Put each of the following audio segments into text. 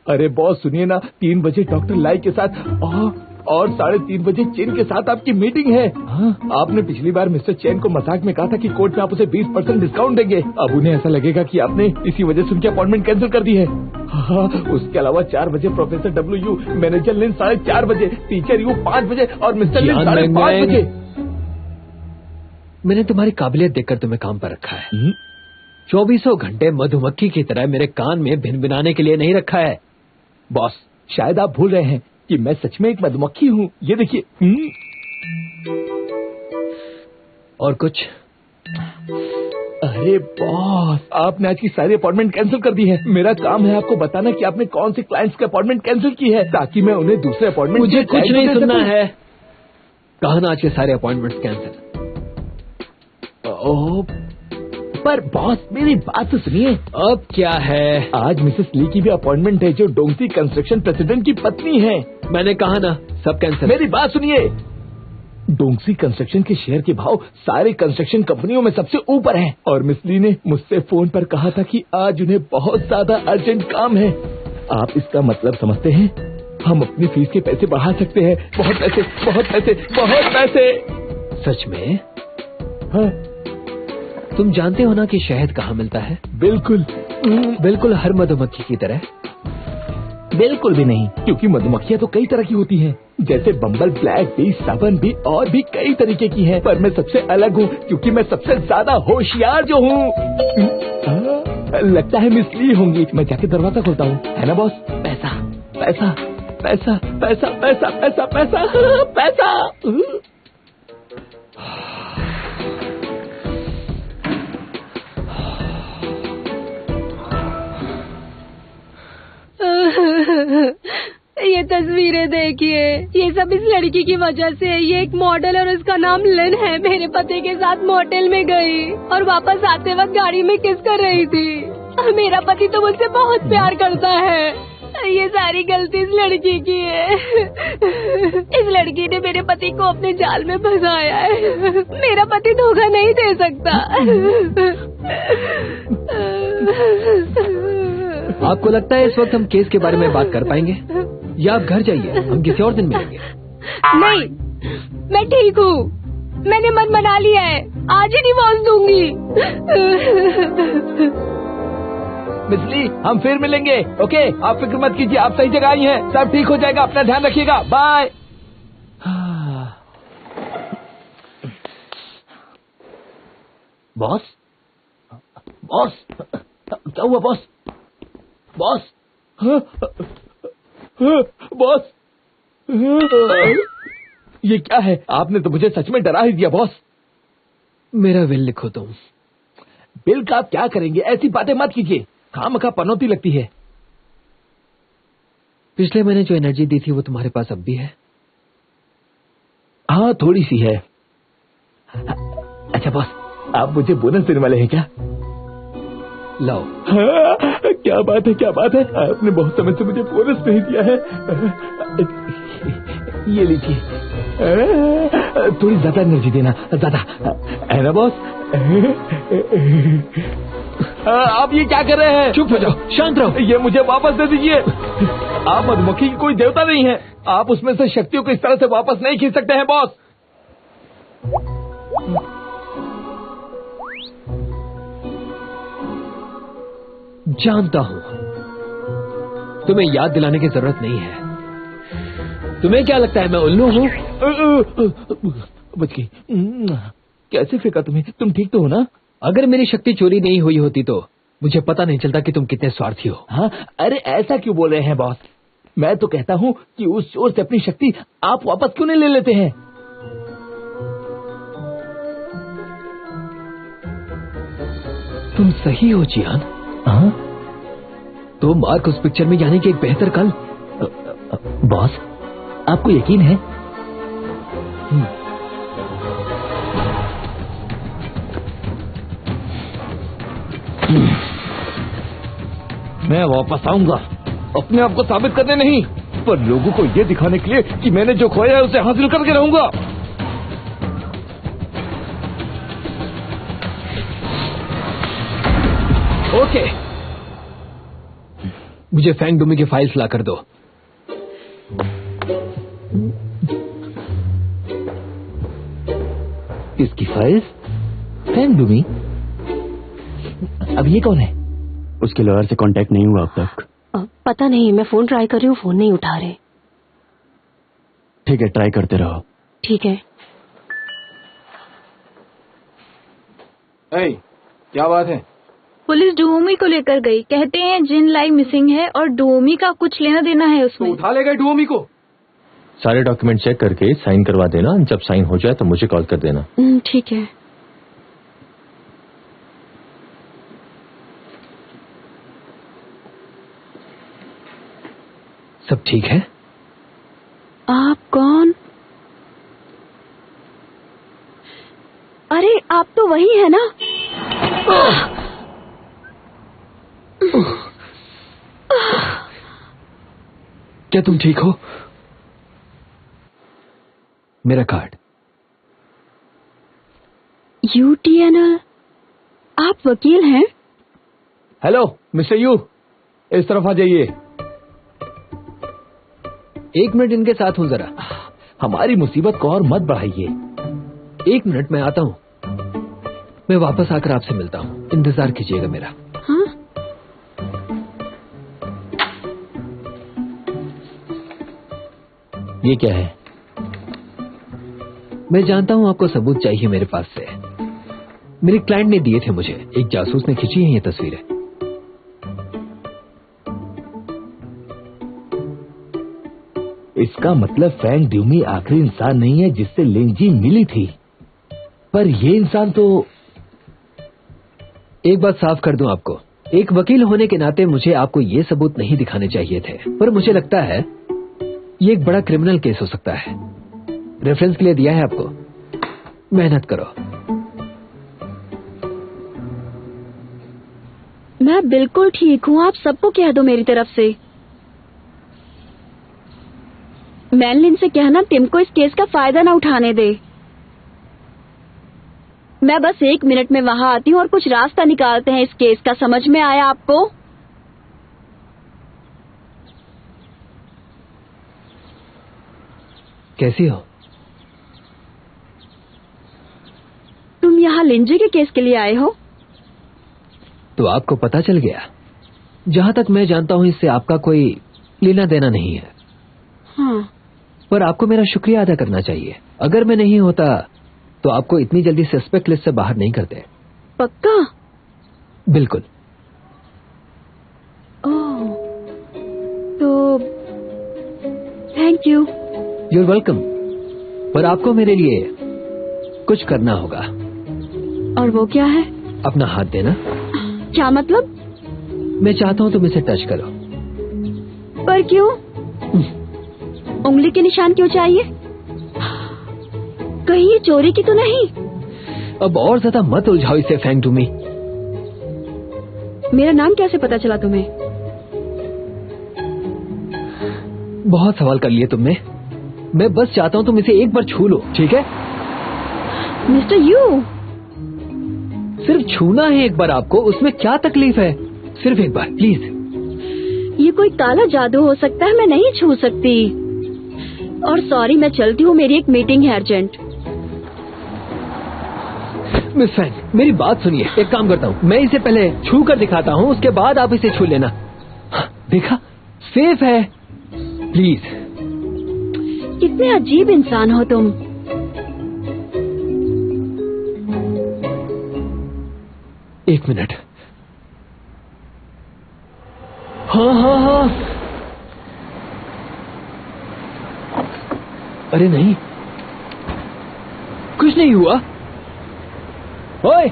अरे बॉस सुनिए ना, 3 बजे डॉक्टर लाई के साथ और 3:30 बजे चेन के साथ आपकी मीटिंग है। हाँ, आपने पिछली बार मिस्टर चेन को मजाक में कहा था कि कोर्ट में आप उसे 20% डिस्काउंट देंगे। अब उन्हें ऐसा लगेगा कि आपने इसी वजह से उनकी अपॉइंटमेंट कैंसिल कर दी है। हाँ, उसके अलावा 4 बजे प्रोफेसर डब्ल्यू, मैनेजर लिन 4:30 बजे, टीचर यू 5 बजे और मिस्टर लिन 5:30 बजे। मैंने तुम्हारी काबिलियत देखकर तुम्हें काम पर रखा है। 24 घंटे मधुमक्खी की तरह मेरे कान में भिनभिनाने के लिए नहीं रखा है। बॉस, शायद आप भूल रहे हैं कि मैं सच में एक मधुमक्खी हूँ। ये देखिए। और कुछ? अरे बॉस, आपने आज की सारी अपॉइंटमेंट कैंसिल कर दी है। मेरा काम है आपको बताना कि आपने कौन से क्लाइंट्स की अपॉइंटमेंट कैंसिल की है, ताकि मैं उन्हें दूसरे अपॉइंटमेंट। मुझे कुछ नहीं सुनना है। कहा ना आज के सारे अपॉइंटमेंट्स कैंसिल। पर बॉस मेरी बात तो सुनिए। अब क्या है? आज मिसेस ली की भी अपॉइंटमेंट है, जो डोंगसी कंस्ट्रक्शन प्रेसिडेंट की पत्नी है। मैंने कहा ना सब कैंसिल। मेरी बात सुनिए, डोंगसी कंस्ट्रक्शन के शेयर के भाव सारे कंस्ट्रक्शन कंपनियों में सबसे ऊपर हैं। और मिस ली ने मुझसे फोन पर कहा था कि आज उन्हें बहुत ज्यादा अर्जेंट काम है। आप इसका मतलब समझते हैं? हम अपनी फीस के पैसे बढ़ा सकते हैं। बहुत पैसे, बहुत पैसे, बहुत पैसे। सच में? हाँ। तुम जानते हो ना कि शहद कहाँ मिलता है? बिल्कुल। बिल्कुल हर मधुमक्खी की तरह? बिल्कुल भी नहीं, क्योंकि मधुमक्खियाँ तो कई तरह की होती हैं, जैसे बम्बल, ब्लैक बी, सावन बी और भी कई तरीके की हैं। पर मैं सबसे अलग हूँ, क्योंकि मैं सबसे ज्यादा होशियार जो हूँ। लगता है मिस ली होंगी। मैं जाके दरवाजा खोलता हूँ, है ना बॉस? पैसा पैसा पैसा पैसा पैसा पैसा पैसा पैसा। ये तस्वीरें देखिए, ये सब इस लड़की की वजह से है। ये एक मॉडल और उसका नाम लिन है। मेरे पति के साथ मोटेल में गई और वापस आते वक्त गाड़ी में किस कर रही थी। मेरा पति तो मुझसे बहुत प्यार करता है। ये सारी गलती इस लड़की की है। इस लड़की ने मेरे पति को अपने जाल में फंसाया है। मेरा पति धोखा नहीं दे सकता। आपको लगता है इस वक्त हम केस के बारे में बात कर पाएंगे? या आप घर जाइए, हम किसी और दिन मिलेंगे। नहीं, मैं ठीक हूँ। मैंने मन बना लिया है, आज ही डिवोर्स दूंगी। मिस ली, हम फिर मिलेंगे। ओके, आप फिक्र मत कीजिए, आप सही जगह आई हैं। सब ठीक हो जाएगा, अपना ध्यान रखिएगा। बाय। बॉस, बॉस, क्या हुआ बॉस? बॉस, बॉस, ये क्या है? आपने तो मुझे सच में डरा ही दिया बॉस। मेरा विल लिखो तुम। बिल का आप क्या करेंगे? ऐसी बातें मत कीजिए, खामखा पनौती लगती है। पिछले महीने जो एनर्जी दी थी वो तुम्हारे पास अब भी है? हाँ, थोड़ी सी है। अच्छा बॉस, आप मुझे बोनस देने वाले हैं क्या? लाओ। हाँ, क्या बात है, क्या बात है। आपने बहुत समय से मुझे बोनस नहीं दिया है। ये लीजिए, थोड़ी ज्यादा एनर्जी देना, ज्यादा, है ना बॉस? आप ये क्या कर रहे हैं? चुप हो जाओ, शांत रहो। ये मुझे वापस दे दीजिए। आप मधुमक्खी की कोई देवता नहीं है। आप उसमें से शक्तियों को इस तरह से वापस नहीं खींच सकते हैं बॉस। जानता हूं, तुम्हें याद दिलाने की जरूरत नहीं है। तुम्हें क्या लगता है मैं उल्लू हूं? बच गई। कैसे फेंका तुम्हें? तुम ठीक तो हो ना? अगर मेरी शक्ति चोरी नहीं हुई होती तो मुझे पता नहीं चलता कि तुम कितने स्वार्थी हो। हाँ, अरे ऐसा क्यों बोल रहे हैं बॉस? मैं तो कहता हूँ कि उस चोर से अपनी शक्ति आप वापस क्यों नहीं ले लेते हैं? तुम सही हो जियान। हाँ? तो मार्क उस पिक्चर में, यानी कि एक बेहतर कल। बॉस, आपको यकीन है? मैं वापस आऊंगा, अपने आप को साबित करने नहीं, पर लोगों को ये दिखाने के लिए कि मैंने जो खोया है उसे हासिल करके रहूंगा। ओके। मुझे फैंग डूमी की फाइल्स ला कर दो। किसकी फाइल्स? फैंग डूमी? अब ये कौन है? उसके लॉयर से कांटेक्ट नहीं हुआ अब तक। पता नहीं, मैं फोन ट्राई कर रही हूँ, फोन नहीं उठा रहे। ठीक है, ट्राई करते रहो। ठीक है। क्या बात है? पुलिस डुओमी को लेकर गई। कहते हैं जिन लाई मिसिंग है और डुओमी का कुछ लेना देना है उसमें। तो उठा ले गए डुओमी को? सारे डॉक्यूमेंट चेक करके साइन करवा देना। जब साइन हो जाए तो मुझे कॉल कर देना। ठीक है। सब ठीक है? आप कौन? अरे आप तो वही है ना? क्या तुम ठीक हो? मेरा कार्ड। UTNL? आप वकील हैं? हेलो मिस्टर यू, इस तरफ आ जाइए। 1 मिनट इनके साथ हूं जरा। हमारी मुसीबत को और मत बढ़ाइए। 1 मिनट मैं आता हूं। मैं वापस आकर आपसे मिलता हूं, इंतजार कीजिएगा मेरा। हाँ? ये क्या है? मैं जानता हूं आपको सबूत चाहिए मेरे पास से। मेरे क्लाइंट ने दिए थे मुझे। एक जासूस ने खींची है ये तस्वीरें। इसका मतलब फैंग ड्यूमी आखिरी इंसान नहीं है जिससे लिंजी मिली थी, पर ये इंसान तो। एक बात साफ कर दूं आपको, एक वकील होने के नाते मुझे आपको ये सबूत नहीं दिखाने चाहिए थे, पर मुझे लगता है ये एक बड़ा क्रिमिनल केस हो सकता है। रेफरेंस के लिए दिया है आपको, मेहनत करो। मैं बिल्कुल ठीक हूँ, आप सबको कह दो मेरी तरफ से। मैनलिन से कहना टिम को इस केस का फायदा ना उठाने दे। मैं बस 1 मिनट में वहां आती हूँ और कुछ रास्ता निकालते हैं इस केस का। समझ में आया आपको? कैसी हो? तुम यहाँ लिंजी के केस के लिए आए हो? तो आपको पता चल गया। जहां तक मैं जानता हूं इससे आपका कोई लेना देना नहीं है। हाँ। पर आपको मेरा शुक्रिया अदा करना चाहिए। अगर मैं नहीं होता तो आपको इतनी जल्दी सस्पेक्ट लिस्ट से बाहर नहीं करते। पक्का? बिल्कुल। ओह, तो थैंक यू। Your welcome. पर आपको मेरे लिए कुछ करना होगा। और वो क्या है? अपना हाथ देना। क्या मतलब? मैं चाहता हूं तुम इसे टच करो। पर क्यों? उंगली के निशान क्यों चाहिए? कहीं ये चोरी की तो नहीं? अब और ज्यादा मत उलझाओ इसे फैंग डूमी। मेरा नाम कैसे पता चला तुम्हें? बहुत सवाल कर लिए तुमने। मैं बस चाहता हूं तुम इसे एक बार छू लो, ठीक है? मिस्टर यू, सिर्फ छूना है एक बार आपको, उसमें क्या तकलीफ है? सिर्फ एक बार प्लीज। ये कोई काला जादू हो सकता है, मैं नहीं छू सकती। और सॉरी, मैं चलती हूँ, मेरी एक मीटिंग है अर्जेंट। मिस फैंग, मेरी बात सुनिए। एक काम करता हूँ, मैं इसे पहले छू कर दिखाता हूँ, उसके बाद आप इसे छू लेना। देखा, सेफ है। प्लीज। कितने अजीब इंसान हो तुम। एक मिनट। हाँ हाँ हाँ। अरे नहीं, कुछ नहीं हुआ। ओए,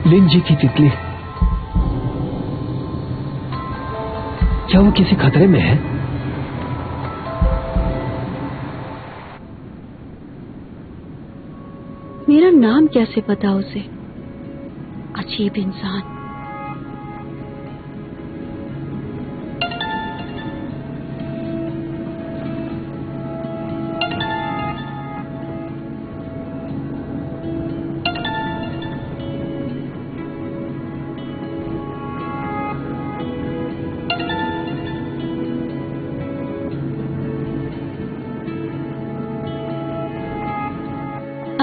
लिंजी की तितली, क्या वो किसी खतरे में है? मेरा नाम कैसे पता उसे? अजीब इंसान।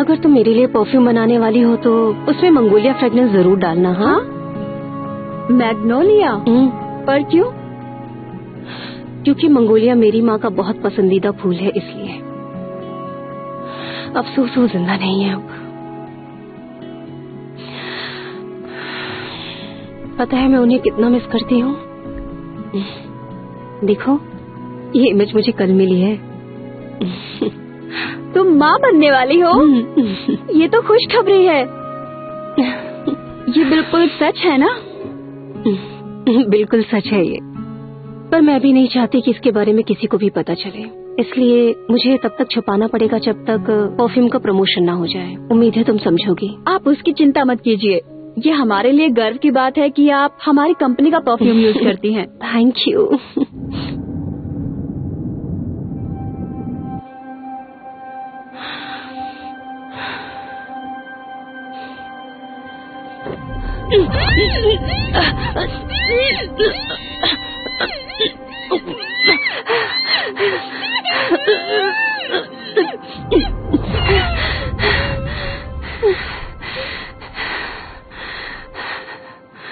अगर तुम मेरे लिए परफ्यूम बनाने वाली हो तो उसमें मंगोलिया फ्रेगनेंस जरूर डालना। हाँ, मैग्नोलिया। पर क्यों? क्योंकि मंगोलिया मेरी माँ का बहुत पसंदीदा फूल है, इसलिए। अफसोस वो जिंदा नहीं है अब। पता है मैं उन्हें कितना मिस करती हूँ। देखो, ये इमेज मुझे कल मिली है। तुम माँ बनने वाली हो? ये तो खुशखबरी है। ये बिल्कुल सच है ना? बिल्कुल सच है ये, पर मैं भी नहीं चाहती कि इसके बारे में किसी को भी पता चले, इसलिए मुझे तब तक छुपाना पड़ेगा जब तक परफ्यूम का प्रमोशन ना हो जाए। उम्मीद है तुम समझोगी। आप उसकी चिंता मत कीजिए। ये हमारे लिए गर्व की बात है कि आप हमारी कंपनी का परफ्यूम यूज करती हैं। Thank you.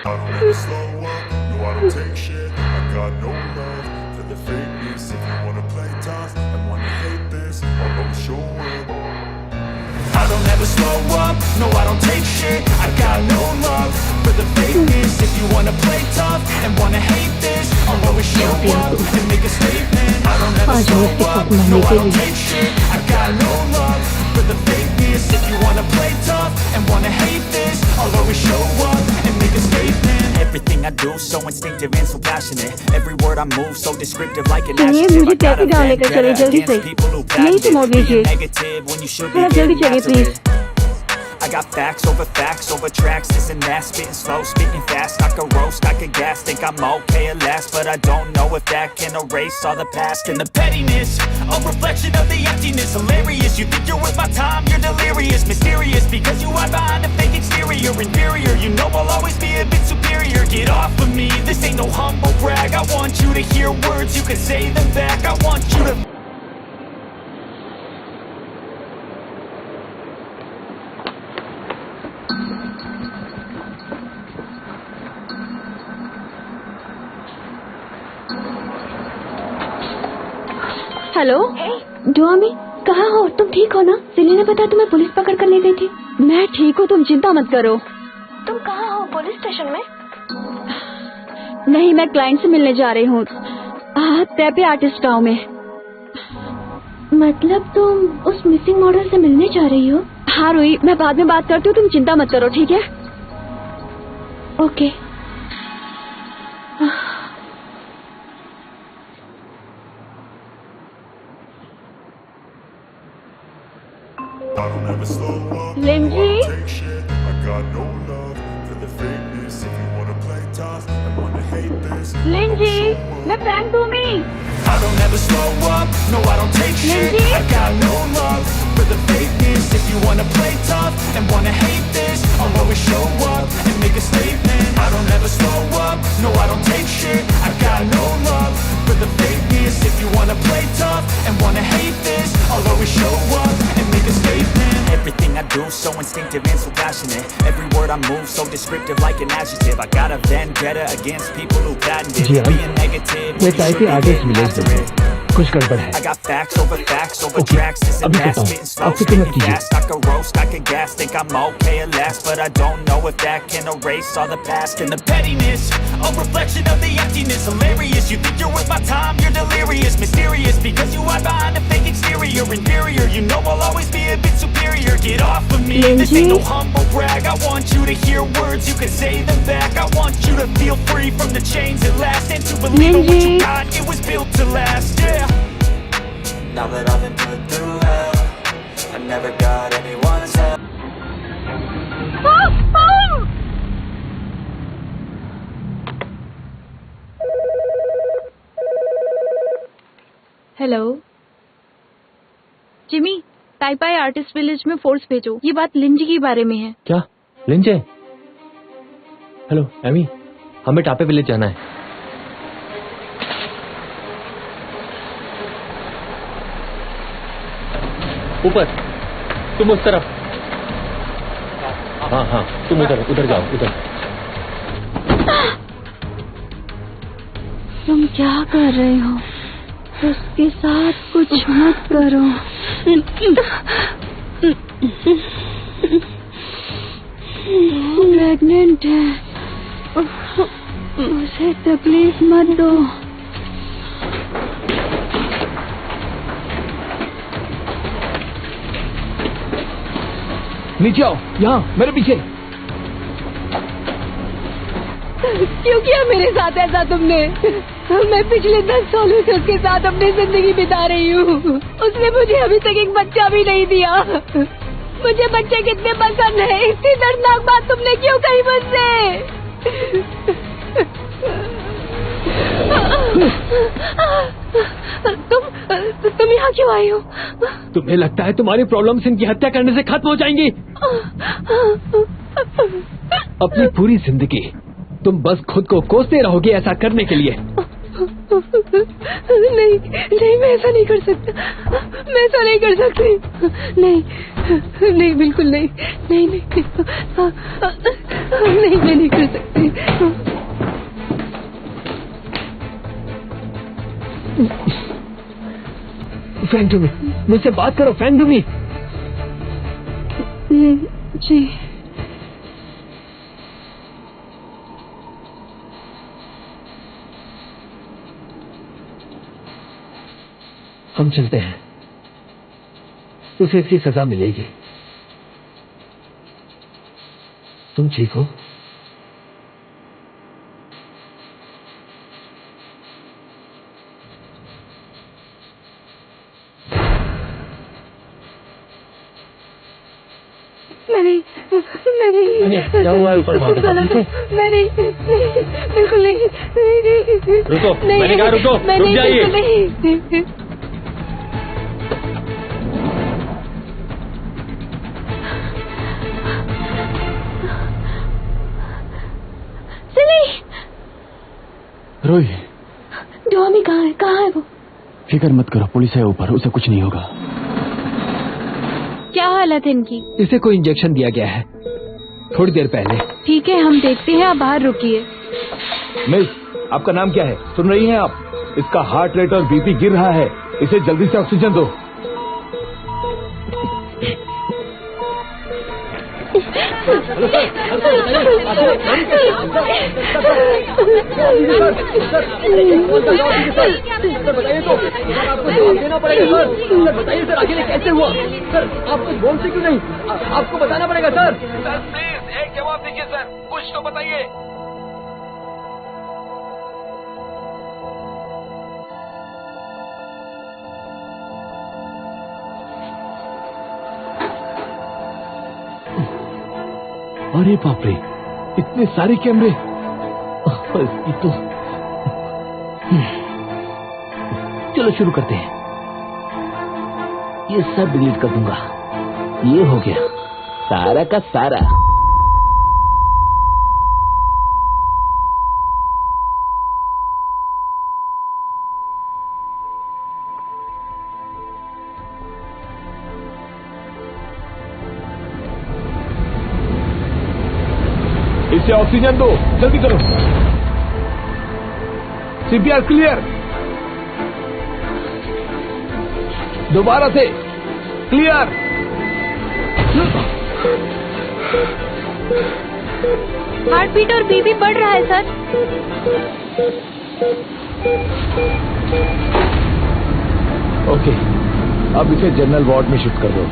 I don't ever slow up, no I don't take shit. I got no love for the fakeness. If you wanna play tough and wanna hate this, I'll go show up. I don't ever slow up, no I don't take shit. I got no love for the fakeness. If you wanna play tough and wanna hate this, I'll always show up and make a statement. I don't ever slow up, no I don't take shit. I got no love for the fakeness. If you wanna play tough and wanna hate this, I'll always show up and make a statement. Everything I do so instinctive and so passionate. Every word I move so descriptive like an सुनिए, adjective. मुझे taxi down लेकर चलिए जल्दी से। यही से मोड़ दीजिए। थोड़ा जल्दी चलिए please. I got facts over tracks, this and that, spitting slow, spitting fast. I could roast, I could gas, think I'm okay at last, but I don't know if that can erase all the past and the pettiness. A reflection of the emptiness, hilarious. You think you're worth my time, you're delirious, mysterious, because you hide behind a fake exterior, inferior. You know I'll always be a bit superior. Get off of me, this ain't no humble brag. I want you to hear words, you can say them back. I want you to hello Domi, कहाँ हो तुम? ठीक हो ना? सिली ने बताया तुम्हें police पकड़ कर ले गई थी। मैं ठीक हूँ, तुम चिंता मत करो। तुम कहाँ हो? पुलिस स्टेशन में? नहीं, मैं क्लाइंट से मिलने जा रही हूँ, तैपे आर्टिस्ट गाँव में। मतलब तुम उस मिसिंग मॉडल से मिलने जा रही हो? हाँ रुई, मैं बाद में बात करती हूँ, तुम चिंता मत करो, ठीक है? Okay. I don't ever slow up, Lindsay? no, I don't take shit. I got no love for the fakeness. If you wanna play tough and wanna hate this, लिंजी, मैं Frank डोमी। I don't ever slow up, no I don't take shit. Lindsay? I got no love for the fakeness. If you wanna play tough and wanna hate this, I'll always show up and make a statement. I don't ever slow up, no I don't take shit. I got no love for the fakeness. If you wanna play tough and wanna hate this, I'll always show up and make a statement. Everything I do so instinctive and so passionate. Every word I move so descriptive like an adjective. I got a vendetta against people who patented जी हाँ। being negative. मैं Taipei artist village में कुछ गड़बड़ है। I got facts over Okay, tracks, this and अभी that, बताओ, spitting slow, आप फिक्र मत spitting कीजिए। fast. I could roast, I could gas, think I'm okay at last, but I don't know if that can erase all the past and the pettiness. A reflection of the emptiness, hilarious. You think you're worth my time, you're delirious, mysterious, because you hide behind a fake exterior, inferior. You know I'll always be a bit superior. Get off of me, this ain't no humble brag. I want you to hear words, you can say them back. I want you to feel free from the chains at last, and to believe in what you got, it was built to last, yeah. Now that I've been put through hell, I never got anyone's help. Hello Jimmy, टाइपाई artist village में force भेजो। ये बात लिंजी के बारे में है। क्या लिंजे? हेलो एमी, हमें टापे विलेज जाना है। ऊपर, तुम उस तरफ। हाँ हाँ, तुम उधर जाओ, उधर। तुम क्या कर रहे हो? उसके साथ कुछ मत करो। प्रेग्नेंट है, उसे तकलीफ मत दो। नीचे आओ, यहाँ मेरे पीछे। क्यों किया मेरे साथ ऐसा तुमने? मैं पिछले 10 सालों से उसके साथ अपनी जिंदगी बिता रही हूँ। उसने मुझे अभी तक एक बच्चा भी नहीं दिया। मुझे बच्चे कितने पसंद है, इतनी दर्दनाक बात तुमने क्यों कही मुझसे? तुम यहाँ क्यों आई हो? तुम्हें लगता है तुम्हारी प्रॉब्लम्स इनकी हत्या करने से खत्म हो जाएंगी? अपनी पूरी जिंदगी तुम बस खुद को कोसते रहोगे ऐसा करने के लिए। नहीं नहीं, मैं ऐसा नहीं कर सकता, मैं ऐसा नहीं कर सकती। नहीं नहीं, बिल्कुल नहीं, नहीं नहीं, नहीं, मैं नहीं कर सकती। फैंटमी, मुझसे बात करो फैंटमी। जी हम चलते हैं, उसे इसकी सजा मिलेगी। तुम ठीक हो? क्या हुआ है ऊपर? नहीं, बिल्कुल नहीं। रुको, मैंने कहा रुको, रुक जाइए। रोही, डॉमी कहाँ है? कहाँ है वो? फिक्र मत करो, पुलिस है ऊपर, उसे कुछ नहीं होगा। क्या हालत है इनकी? इसे कोई इंजेक्शन दिया गया है थोड़ी देर पहले। ठीक है, हम देखते हैं, आप बाहर रुकिए। मिस, आपका नाम क्या है? सुन रही हैं आप? इसका हार्ट रेट और बीपी गिर रहा है, इसे जल्दी से ऑक्सीजन दो। बताइए तो, आपको जवाब देना पड़ेगा सर। बताइए सर, आखिर कैसे हुआ? सर, आप कुछ बोलते क्यों नहीं? आपको बताना पड़ेगा सर। सर प्लीज एक जवाब दीजिए सर, कुछ तो बताइए। अरे बाप रे, इतने सारे कैमरे। ये तो चलो शुरू करते हैं। ये सब डिलीट कर दूंगा। ये हो गया सारा का सारा। इसे ऑक्सीजन दो, जल्दी करो। CPR clear. दोबारा से क्लियर। हार्ट बीट और बीपी बढ़ रहा है सर। ओके, अब इसे जनरल वार्ड में शिफ्ट कर दो।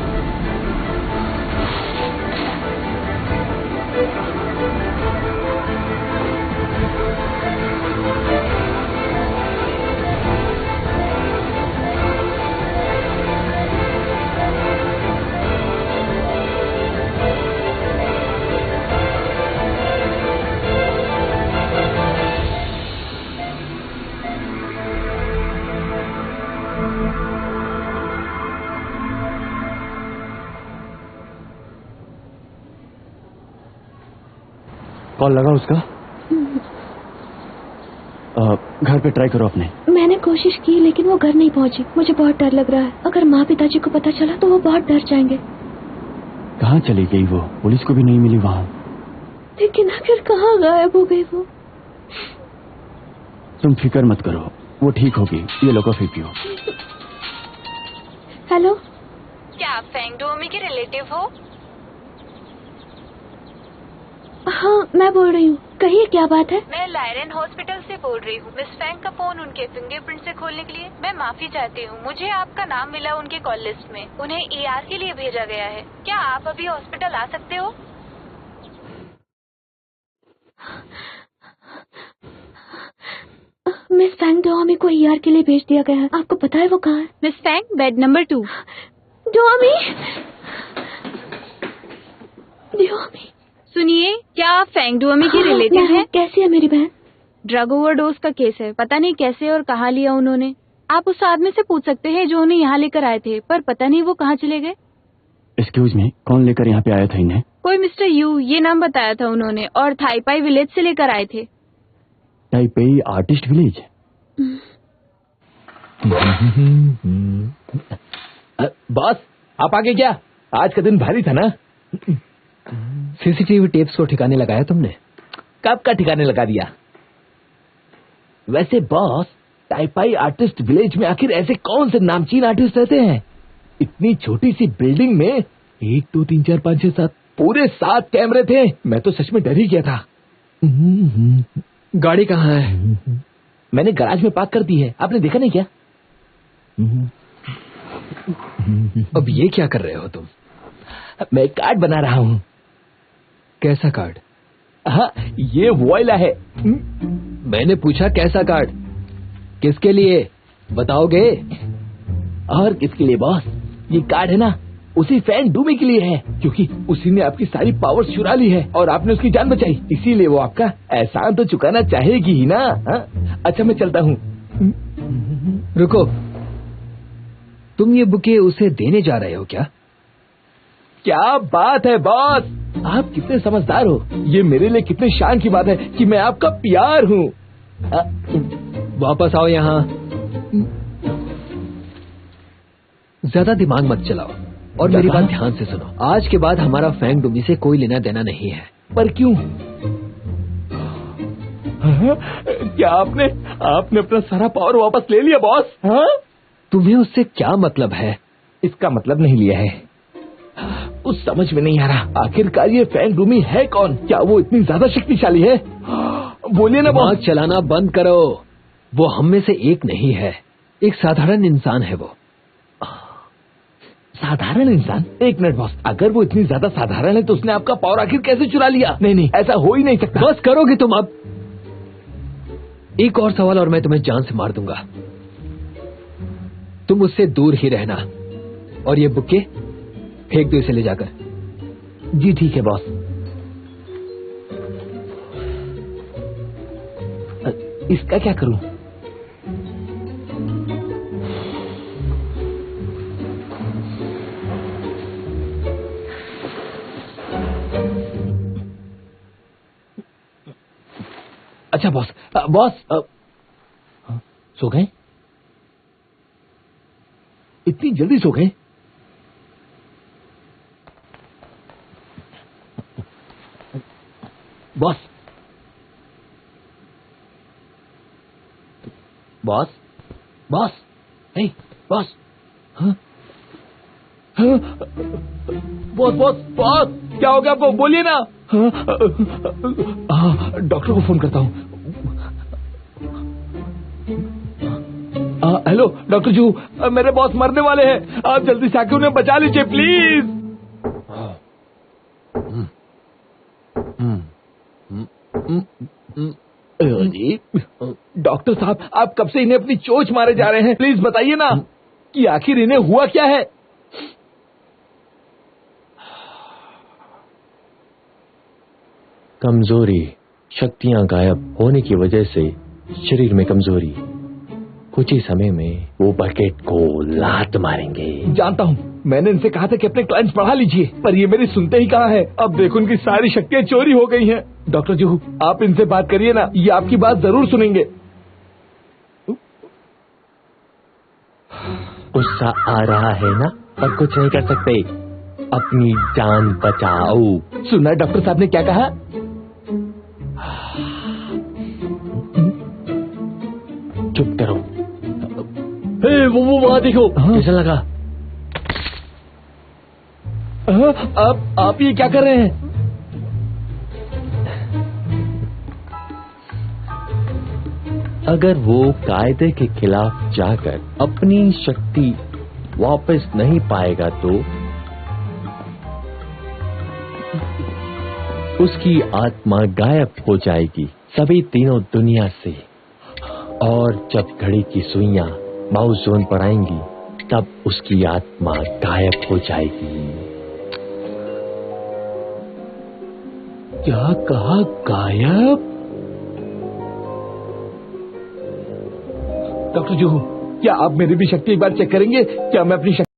कॉल लगा उसका? घर पे ट्राई करो अपने। मैंने कोशिश की लेकिन वो घर नहीं पहुंची। मुझे बहुत डर लग रहा है। अगर माँ पिताजी को पता चला तो वो बहुत डर जाएंगे। कहाँ चली गई वो? पुलिस को भी नहीं मिली वहाँ। लेकिन आखिर कहाँ गायब हो गई वो? तुम फिक्र मत करो, वो ठीक होगी। ये लो कॉफी पियो। हेलो, क्या आप फेंग डोमी के रिलेटिव हो? हाँ मैं बोल रही हूँ, कहिए क्या बात है? मैं लायरन हॉस्पिटल से बोल रही हूँ। मिस फेंग का फोन उनके फिंगरप्रिंट से खोलने के लिए मैं माफी चाहती हूँ। मुझे आपका नाम मिला उनके कॉल लिस्ट में। उन्हें ER के लिए भेजा गया है। क्या आप अभी हॉस्पिटल आ सकते हो? मिस फेंग डोमी को ER के लिए भेज दिया गया है। आपको पता है वो कहाँ है? Miss Feng, bed number 2। डोमी, डोमी। सुनिए, क्या आप फेंग डोमी की रिलेटिव हैं? कैसी है मेरी बहन? ड्रग ओवरडोज का केस है। पता नहीं कैसे और कहाँ लिया उन्होंने। आप उस आदमी से पूछ सकते हैं जो उन्हें यहाँ लेकर आए थे, पर पता नहीं वो कहाँ चले गए। एक्सक्यूज मी, कौन लेकर यहाँ पे आया था इन्हें? कोई मिस्टर यू, ये नाम बताया था उन्होंने, और थाईपाई विलेज से लेकर आए थे। Taipei artist village? बॉस, आप आगे क्या? आज का दिन भारी था ना? सीसीटीवी टेप्स को ठिकाने लगाया तुमने? कब का ठिकाने लगा दिया? वैसे बॉस, ताइपाई आर्टिस्ट विलेज में आखिर ऐसे कौन से नामचीन आर्टिस्ट रहते हैं? इतनी छोटी सी बिल्डिंग में 1 2 3 4 5 6 7 पूरे 7 कैमरे थे। मैं तो सच में डर ही गया था। गाड़ी कहाँ है? मैंने गैराज में पार्क कर दी है। आपने देखा नहीं क्या? अब ये क्या कर रहे हो तुम? मैं कार्ड बना रहा हूँ। कैसा कार्ड? हाँ, ये वॉइला है। मैंने पूछा कैसा कार्ड? किसके लिए बताओगे? और किसके लिए बॉस? ये कार्ड है ना, उसी फेंग डोमी के लिए है, क्योंकि उसी ने आपकी सारी पावर्स चुरा ली है और आपने उसकी जान बचाई। इसीलिए वो आपका एहसान तो चुकाना चाहेगी ही ना। हाँ? अच्छा, मैं चलता हूँ। रुको, तुम ये बुके उसे देने जा रहे हो क्या? क्या बात है बॉस, आप कितने समझदार हो। ये मेरे लिए कितने शान की बात है कि मैं आपका प्यार हूँ। वापस आओ यहाँ। ज्यादा दिमाग मत चलाओ और मेरी बात ध्यान से सुनो। आज के बाद हमारा फेंग डोमी से कोई लेना देना नहीं है। पर क्यों? क्या आपने अपना सारा पावर वापस ले लिया बॉस? हाँ? तुम्हें उससे क्या मतलब है? इसका मतलब नहीं लिया है। कुछ समझ में नहीं आ रहा, आखिरकार ये फेंग डोमी है कौन? क्या वो इतनी ज्यादा शक्तिशाली है? बोलिए ना बॉस। दिमाग चलाना बंद करो। वो हम में से एक नहीं है, एक साधारण इंसान है वो। साधारण इंसान? एक मिनट बॉस, अगर वो इतनी ज्यादा साधारण है तो उसने आपका पावर आखिर कैसे चुरा लिया? नहीं, ऐसा हो ही नहीं सकता। बस करोगे तुम अब? एक और सवाल और मैं तुम्हें जान से मार दूंगा। तुम उससे दूर ही रहना। और ये बुक्के फेंक दो इसे ले जाकर। जी ठीक है बॉस। इसका क्या करूं? अच्छा बॉस, सो गए? इतनी जल्दी सो गए? बॉस, बॉस, बॉस, हे बॉस। हाँ? हाँ? बॉस बॉस बॉस, क्या हो गया आपको? बोलिए ना। हाँ, डॉक्टर को फोन करता हूँ। हेलो डॉक्टर जू, मेरे बॉस मरने वाले हैं। आप जल्दी से आके उन्हें बचा लीजिए प्लीज। जी डॉक्टर साहब, आप कब से इन्हें अपनी चोंच मारे जा रहे हैं? प्लीज बताइए ना कि आखिर इन्हें हुआ क्या है? कमजोरी, शक्तियां गायब होने की वजह से शरीर में कमजोरी। कुछ ही समय में वो बकेट को लात मारेंगे। जानता हूँ, मैंने इनसे कहा था कि अपने क्लाइंट्स बढ़ा लीजिए, पर ये मेरी सुनते ही कहाँ है। अब देखो उनकी सारी शक्तियां चोरी हो गई हैं। डॉक्टर जू, आप इनसे बात करिए ना, ये आपकी बात जरूर सुनेंगे। गुस्सा आ रहा है ना, और कुछ नहीं कर सकते। अपनी जान बचाओ। सुना डॉक्टर साहब ने क्या कहा? चुप करो। वो वहां देखो। कैसा लगा? आप ये क्या कर रहे हैं? अगर वो कायदे के खिलाफ जाकर अपनी शक्ति वापस नहीं पाएगा तो उसकी आत्मा गायब हो जाएगी सभी तीनों दुनिया से, और जब घड़ी की सुइयां माउस जोन पर आएंगी तब उसकी आत्मा गायब हो जाएगी। क्या कहा? गायब? डॉक्टर जूहू, क्या आप मेरी भी शक्ति एक बार चेक करेंगे? क्या मैं अपनी शक्ति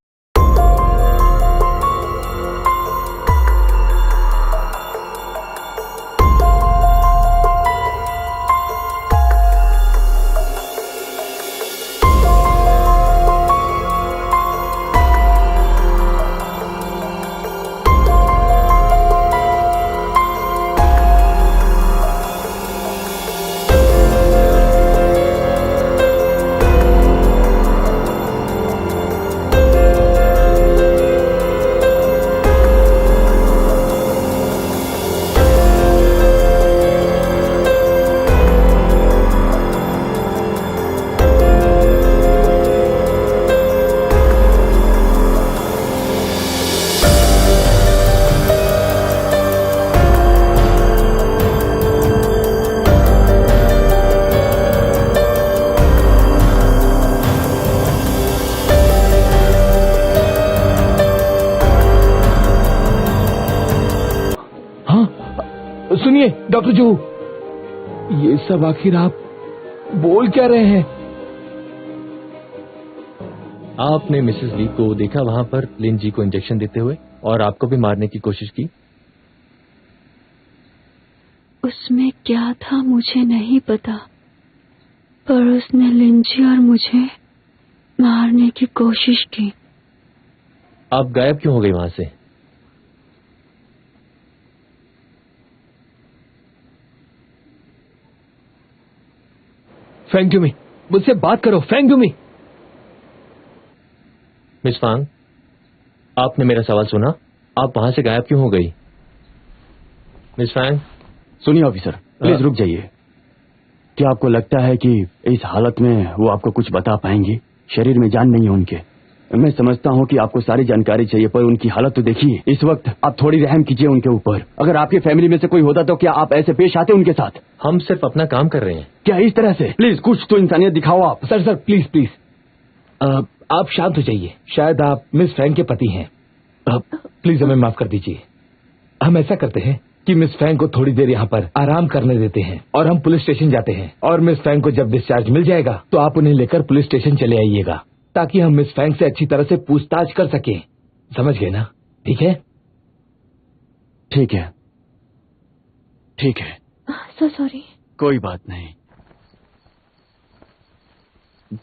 सुनिए डॉक्टर जू, ये सब आखिर आप बोल क्या रहे हैं? आपने मिसेस ली को देखा वहां पर लिन जी को इंजेक्शन देते हुए, और आपको भी मारने की कोशिश की। उसमें क्या था मुझे नहीं पता, पर उसने लिंजी और मुझे मारने की कोशिश की। आप गायब क्यों हो गई वहां से? फेंग मी, मुझसे बात करो। फेंग मी। मिस फांग, आपने मेरा सवाल सुना? आप वहां से गायब क्यों हो गई? मिस फांग। सुनिए ऑफिसर, प्लीज रुक जाइए। क्या आपको लगता है कि इस हालत में वो आपको कुछ बता पाएंगी? शरीर में जान नहीं है उनके। मैं समझता हूँ कि आपको सारी जानकारी चाहिए, पर उनकी हालत तो देखिए। इस वक्त आप थोड़ी रहम कीजिए उनके ऊपर। अगर आपकी फैमिली में से कोई होता तो क्या आप ऐसे पेश आते उनके साथ? हम सिर्फ अपना काम कर रहे हैं। क्या इस तरह से? प्लीज कुछ तो इंसानियत दिखाओ आप। सर प्लीज प्लीज, आप शांत हो जाइए। शायद आप मिस फैंग के पति हैं। प्लीज हमें माफ कर दीजिए। हम ऐसा करते हैं कि मिस फैंग को थोड़ी देर यहाँ पर आराम करने देते हैं और हम पुलिस स्टेशन जाते हैं, और मिस फैंग को जब डिस्चार्ज मिल जाएगा तो आप उन्हें लेकर पुलिस स्टेशन चले आइएगा, ताकि हम मिस फैंग से अच्छी तरह से पूछताछ कर सकें। समझ गए ना? ठीक है? ठीक है, ठीक है। So sorry. कोई बात नहीं।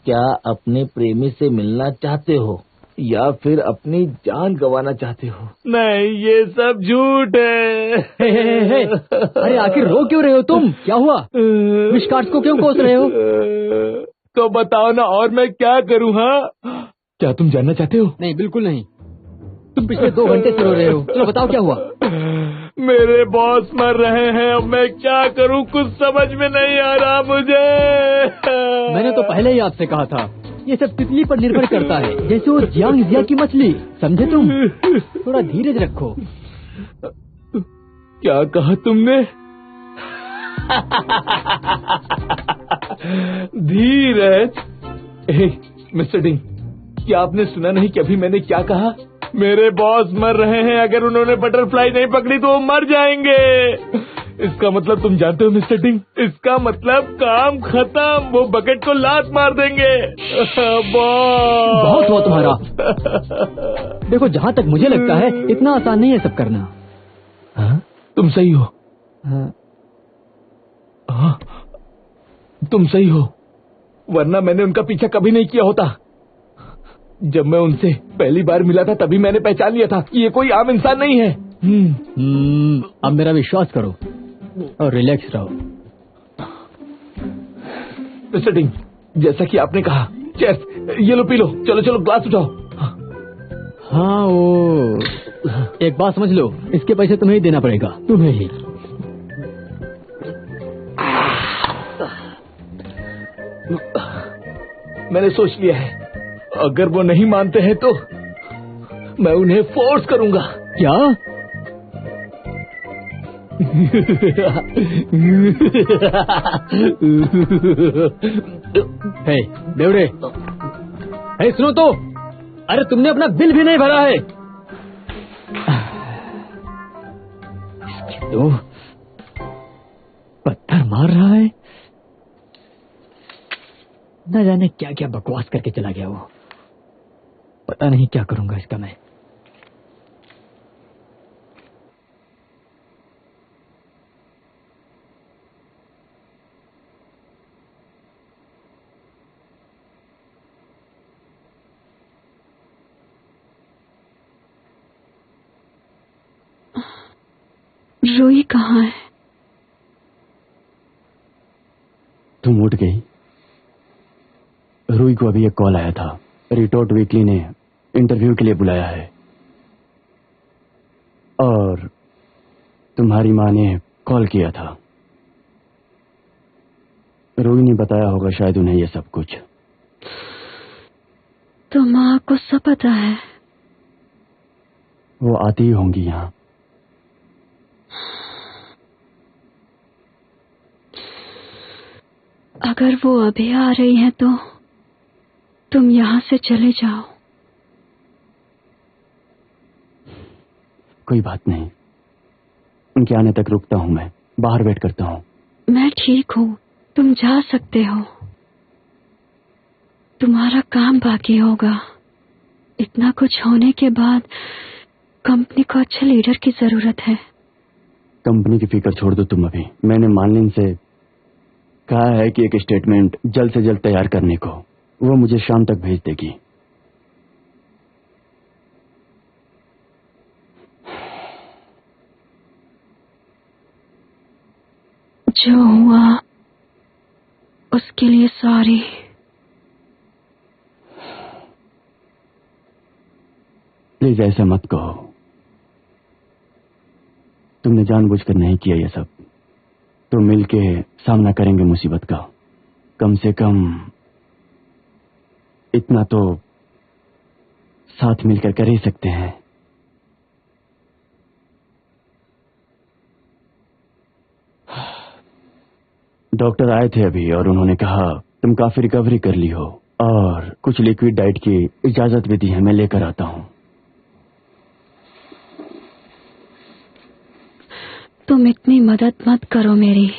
क्या अपने प्रेमी से मिलना चाहते हो या फिर अपनी जान गंवाना चाहते हो? नहीं, ये सब झूठ है। हे। अरे आखिर रो क्यों रहे हो तुम? क्या हुआ? विशकार्स को क्यों कोस रहे हो? तो बताओ ना, और मैं क्या करूँ? हाँ, क्या तुम जानना चाहते हो? नहीं, बिल्कुल नहीं। तुम पिछले 2 घंटे से रो रहे हो। चलो बताओ क्या हुआ। मेरे बॉस मर रहे हैं, अब मैं क्या करूँ? कुछ समझ में नहीं आ रहा मुझे। मैंने तो पहले ही आपसे कहा था, ये सब तितली पर निर्भर करता है, जैसे वो जियांग जिया की मछली। समझे तुम? थोड़ा धीरज रखो। क्या कहा तुमने? धीरज? मिस्टर डिंग, क्या आपने सुना नहीं कि अभी मैंने क्या कहा? मेरे बॉस मर रहे हैं, अगर उन्होंने बटरफ्लाई नहीं पकड़ी तो वो मर जाएंगे। इसका मतलब तुम जानते हो मिस्टर डिंग? इसका मतलब काम खत्म, वो बकेट को लात मार देंगे। बहुत हुआ तुम्हारा। देखो, जहाँ तक मुझे लगता है इतना आसान नहीं है सब करना। हाँ? तुम सही हो। हाँ, तुम सही हो, वरना मैंने उनका पीछा कभी नहीं किया होता। जब मैं उनसे पहली बार मिला था तभी मैंने पहचान लिया था कि ये कोई आम इंसान नहीं है। अब मेरा विश्वास करो और रिलैक्स रहो। मिस्टर डिंग, जैसा कि आपने कहा, चेस, ये लो पी लो, चलो चलो ग्लास उठाओ। हाँ, वो एक बात समझ लो, इसके पैसे तुम्हें ही देना पड़ेगा, तुम्हें ही। मैंने सोच लिया है, अगर वो नहीं मानते हैं तो मैं उन्हें फोर्स करूंगा। क्या? हे देवरे, हे सुनो तो, अरे तुमने अपना बिल भी नहीं भरा है। इसके तो पत्थर मार रहा है, न जाने क्या क्या बकवास करके चला गया वो। पता नहीं क्या करूंगा इसका मैं। रूही कहाँ है? तुम उठ गई? रूही को अभी एक कॉल आया था, रिटोर्ट वीकली ने इंटरव्यू के लिए बुलाया है और तुम्हारी माँ ने कॉल किया था। रूही ने बताया होगा शायद उन्हें ये सब कुछ। तो माँ को सब पता है? वो आती ही होंगी यहाँ। अगर वो अभी आ रही हैं तो तुम यहाँ से चले जाओ। कोई बात नहीं, उनके आने तक रुकता हूँ, मैं बाहर वेट करता हूँ। मैं ठीक हूँ, तुम जा सकते हो। तुम्हारा काम बाकी होगा। इतना कुछ होने के बाद कंपनी को अच्छे लीडर की जरूरत है। कंपनी की फिक्र छोड़ दो तुम अभी। मैंने मार्लिन से कहा है कि एक स्टेटमेंट जल्द से जल्द तैयार करने को, वो मुझे शाम तक भेज देगी। जो हुआ उसके लिए सॉरी। प्लीज ऐसा मत कहो, तुमने जानबूझकर नहीं किया ये सब। तो मिलके सामना करेंगे मुसीबत का। कम से कम इतना तो साथ मिलकर कर ही सकते हैं। डॉक्टर आए थे अभी और उन्होंने कहा तुम काफी रिकवरी कर ली हो और कुछ लिक्विड डाइट की इजाजत भी दी है, मैं लेकर आता हूं। तुम इतनी मदद मत करो मेरी।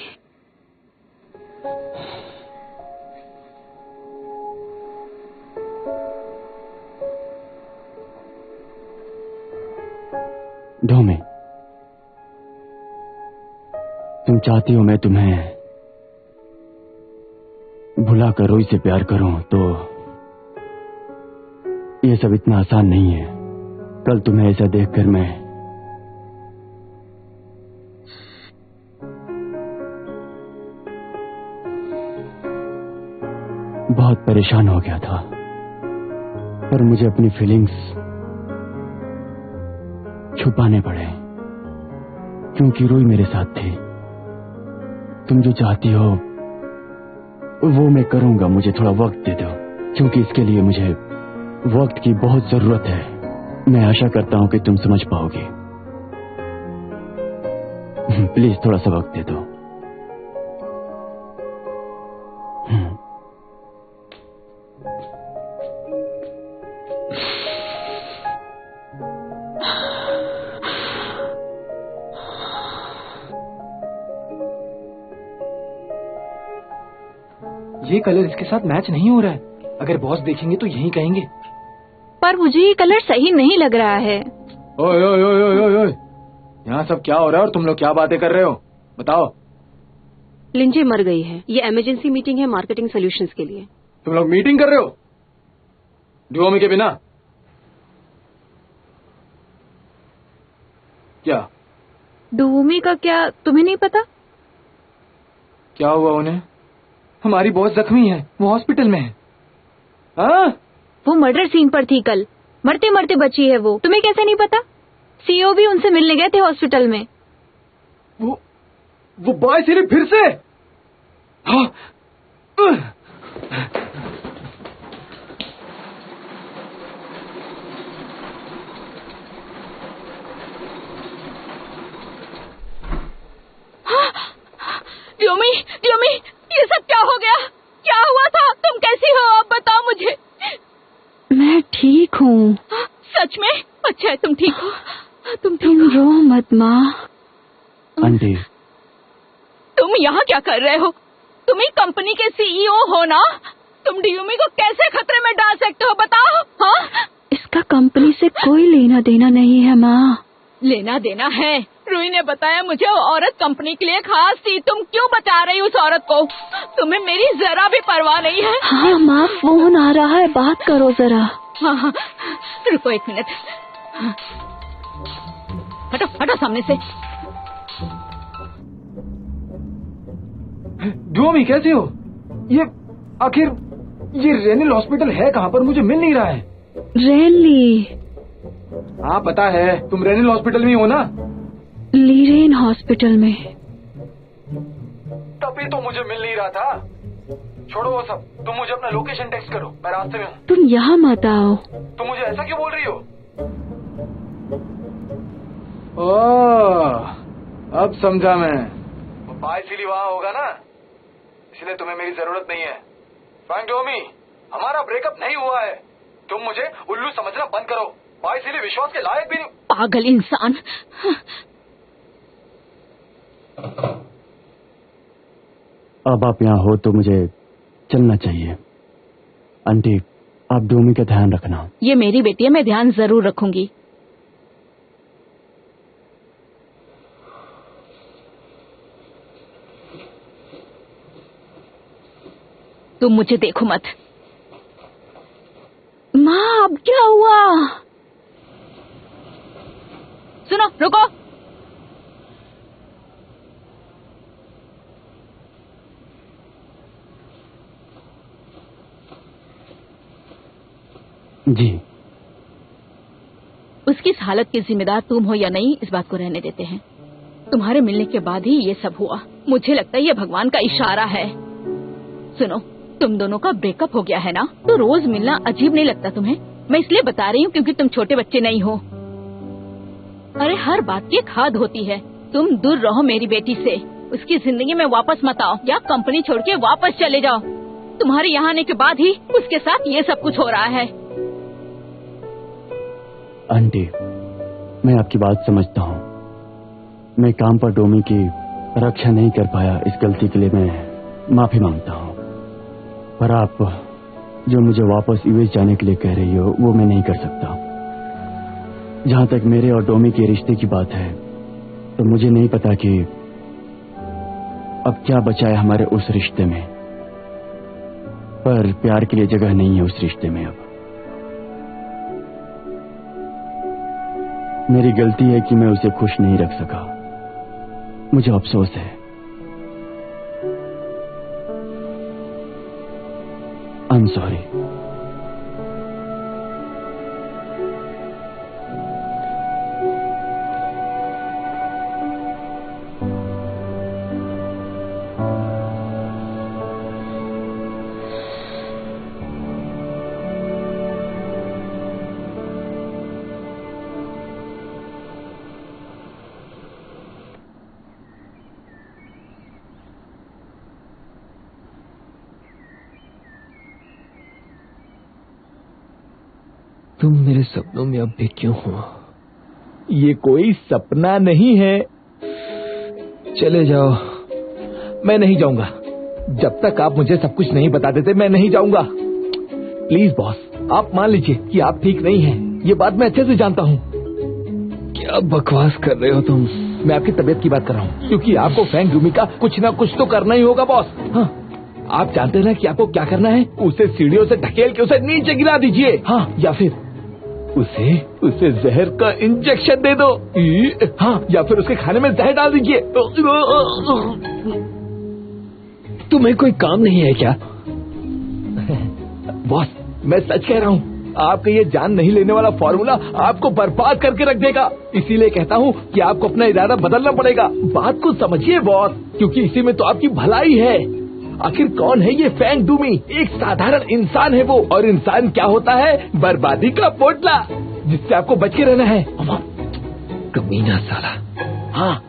ढोमे, तुम चाहती हो मैं तुम्हें भुलाकर रोई से प्यार करूं, तो ये सब इतना आसान नहीं है। कल तुम्हें ऐसा देखकर मैं बहुत परेशान हो गया था, पर मुझे अपनी फीलिंग्स छुपाने पड़े क्योंकि रूही मेरे साथ थी। तुम जो चाहती हो वो मैं करूंगा, मुझे थोड़ा वक्त दे दो क्योंकि इसके लिए मुझे वक्त की बहुत जरूरत है। मैं आशा करता हूं कि तुम समझ पाओगी। प्लीज थोड़ा सा वक्त दे दो। ये कलर इसके साथ मैच नहीं हो रहा है। अगर बॉस देखेंगे तो यही कहेंगे। पर मुझे ये कलर सही नहीं लग रहा है। ओए ओए ओए ओए ओए ओए, यहाँ सब क्या हो रहा है और तुम लोग क्या बातें कर रहे हो? बताओ। लिंजे मर गई है। ये इमरजेंसी मीटिंग है मार्केटिंग सॉल्यूशंस के लिए। तुम लोग मीटिंग कर रहे हो? ड्यूओमी के बिना। क्या डूमी का क्या तुम्हें नहीं पता? क्या हुआ उन्हें? हमारी बहुत जख्मी है, वो हॉस्पिटल में है। हाँ? वो मर्डर सीन पर थी कल, मरते मरते बची है वो। तुम्हें कैसे नहीं पता? सीईओ भी उनसे मिलने गए थे हॉस्पिटल में। वो बॉय सिर्फ फिर से। हाँ। ड्यूमी, ड्यूमी, ये सब क्या हो गया? क्या हुआ था? तुम कैसी हो? आप बताओ मुझे। मैं ठीक हूँ। सच में? अच्छा है, तुम ठीक हो? तुम रो मत माँ। आंटी, तुम यहाँ क्या कर रहे हो? तुम ही कंपनी के सीईओ हो ना? तुम ड्यूमी को कैसे खतरे में डाल सकते हो, बताओ? हाँ? इसका कंपनी से कोई लेना देना नहीं है माँ। लेना देना है? रूही ने बताया मुझे वो औरत कंपनी के लिए खास थी। तुम क्यों बचा रही उस औरत को? तुम्हें मेरी जरा भी परवाह नहीं है? हाँ माँ, फोन आ रहा है, बात करो जरा। हाँ हाँ, रुको एक मिनट। हटो हटो सामने से। ड्यूओमी कैसे हो? ये आखिर ये रेनिल हॉस्पिटल है कहाँ पर? मुझे मिल नहीं रहा है। रेनली। हाँ पता है, तुम रेनिल हॉस्पिटल में हो ना? लीरेन हॉस्पिटल में। तभी तो मुझे मिल नहीं रहा था। छोड़ो वो सब, तुम मुझे अपना लोकेशन टेक्स्ट करो, मैं रास्ते में हूँ। तुम यहाँ मत आओ। तुम मुझे ऐसा क्यों बोल रही हो? ओह, अब समझा मैं। वो बाय सिली वहाँ होगा ना, इसलिए तुम्हें मेरी जरूरत नहीं है। फ्रैंक ड्यूओमी, हमारा ब्रेकअप नहीं हुआ है। तुम मुझे उल्लू समझना बंद करो। बाय सिली विश्वास के लायक भी नहीं। पागल इंसान। अब आप यहाँ हो तो मुझे चलना चाहिए। आंटी, आप ड्यूओमी का ध्यान रखना। ये मेरी बेटी है, मैं ध्यान जरूर रखूंगी। तुम मुझे देखो मत। माँ, अब क्या हुआ? सुनो, रुको। जी। उसकी इस हालत की जिम्मेदार तुम हो या नहीं, इस बात को रहने देते हैं। तुम्हारे मिलने के बाद ही ये सब हुआ। मुझे लगता है ये भगवान का इशारा है। सुनो, तुम दोनों का ब्रेकअप हो गया है ना, तो रोज मिलना अजीब नहीं लगता तुम्हें? मैं इसलिए बता रही हूँ क्योंकि तुम छोटे बच्चे नहीं हो। अरे हर बात की एक हद होती है। तुम दूर रहो मेरी बेटी से। उसकी जिंदगी में वापस मत आओ या कंपनी छोड़ के वापस चले जाओ। तुम्हारे यहाँ आने के बाद ही उसके साथ ये सब कुछ हो रहा है। आंटी, मैं आपकी बात समझता हूँ। मैं काम पर डोमी की रक्षा नहीं कर पाया, इस गलती के लिए मैं माफी मांगता हूँ। पर आप जो मुझे वापस यूएस जाने के लिए कह रही हो, वो मैं नहीं कर सकता। जहाँ तक मेरे और डोमी के रिश्ते की बात है, तो मुझे नहीं पता कि अब क्या बचा है हमारे उस रिश्ते में। पर प्यार के लिए जगह नहीं है उस रिश्ते में अब। मेरी गलती है कि मैं उसे खुश नहीं रख सका। मुझे अफसोस है। I am sorry. तुम मेरे सपनों में अब भी क्यों हो? ये कोई सपना नहीं है। चले जाओ। मैं नहीं जाऊंगा। जब तक आप मुझे सब कुछ नहीं बता देते, मैं नहीं जाऊंगा। प्लीज बॉस, आप मान लीजिए कि आप ठीक नहीं हैं। ये बात मैं अच्छे से जानता हूँ। क्या बकवास कर रहे हो तुम? मैं आपकी तबीयत की बात कर रहा हूँ, क्योंकि आपको फ्रैंक ड्यूओमी का कुछ ना कुछ तो करना ही होगा बॉस। हाँ, आप जानते हैं ना कि आपको क्या करना है? उसे सीढ़ियों से ढकेल के उसे नीचे गिरा दीजिए। हाँ, या फिर उसे जहर का इंजेक्शन दे दो। हाँ, या फिर उसके खाने में जहर डाल दीजिए। तुम्हें कोई काम नहीं है क्या? बॉस, मैं सच कह रहा हूँ, आपका ये जान नहीं लेने वाला फॉर्मूला आपको बर्बाद करके रख देगा। इसीलिए कहता हूँ कि आपको अपना इरादा बदलना पड़ेगा। बात को समझिए बॉस, क्योंकि इसी में तो आपकी भलाई है। आखिर कौन है ये फैंग डूमी? एक साधारण इंसान है वो, और इंसान क्या होता है? बर्बादी का पोटला, जिससे आपको बच के रहना है। कमीना साला। हाँ,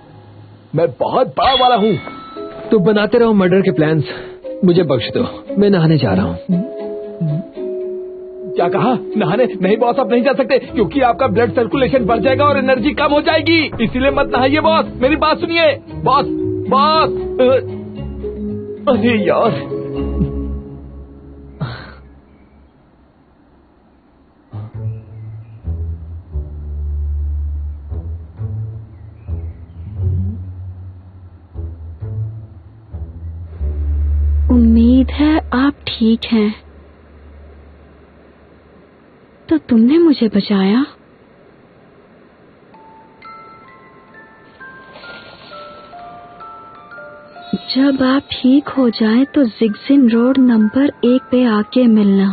मैं बहुत बड़ा वाला हूँ। तो बनाते रहो मर्डर के प्लान्स, मुझे बख्श दो, मैं नहाने जा रहा हूँ। क्या कहा? नहाने? नहीं बॉस, आप नहीं जा सकते, क्योंकि आपका ब्लड सर्कुलेशन बढ़ जाएगा और एनर्जी कम हो जाएगी। इसीलिए मत नहाइए बॉस, मेरी बात सुनिए। बॉस बॉस, अरे यार, उम्मीद है आप ठीक हैं। तो तुमने मुझे बचाया। जब आप ठीक हो जाएं तो जिगजिन रोड नंबर 1 पे आके मिलना।